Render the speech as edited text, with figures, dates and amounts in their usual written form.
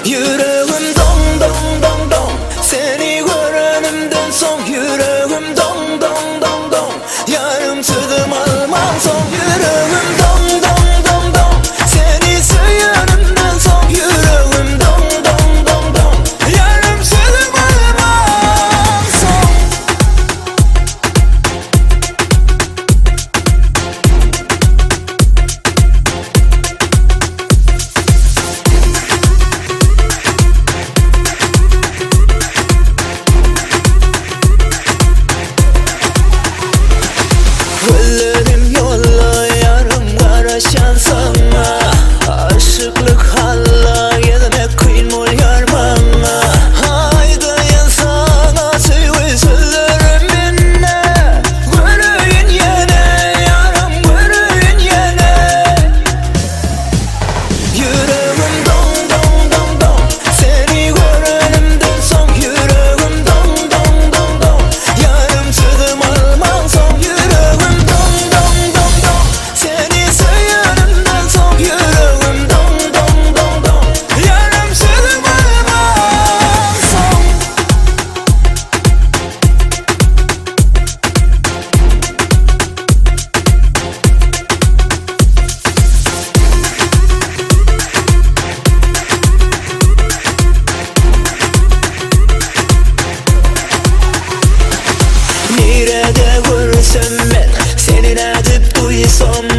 Yüreğim dong dong dong dong, seni görenimden son. Yüreğim dong dong dong dong, yarım sözüm almam son. Yüreğim dong dong dong dong, seni söyleyenimden son. Yüreğim dong dong dong dong, yarım sözüm almam son. Öllerim yolla yarım karışan sana. Aşıklık halla yedemek kıyın ol yar bana. Haydi insana söyle sözlerim minne. Görün yine yarım, görün yine. Yüreğim dong dong dong dong, seni görenimden son. Yüreğim dong dong dong dong, yarım sözüm almam son. Yüreğim dong dong dong dong, seni söyleyenimden son. Yüreğim dong dong dong dong, yarım sözüm almam son. Nerede görsem ben senin adı duysam.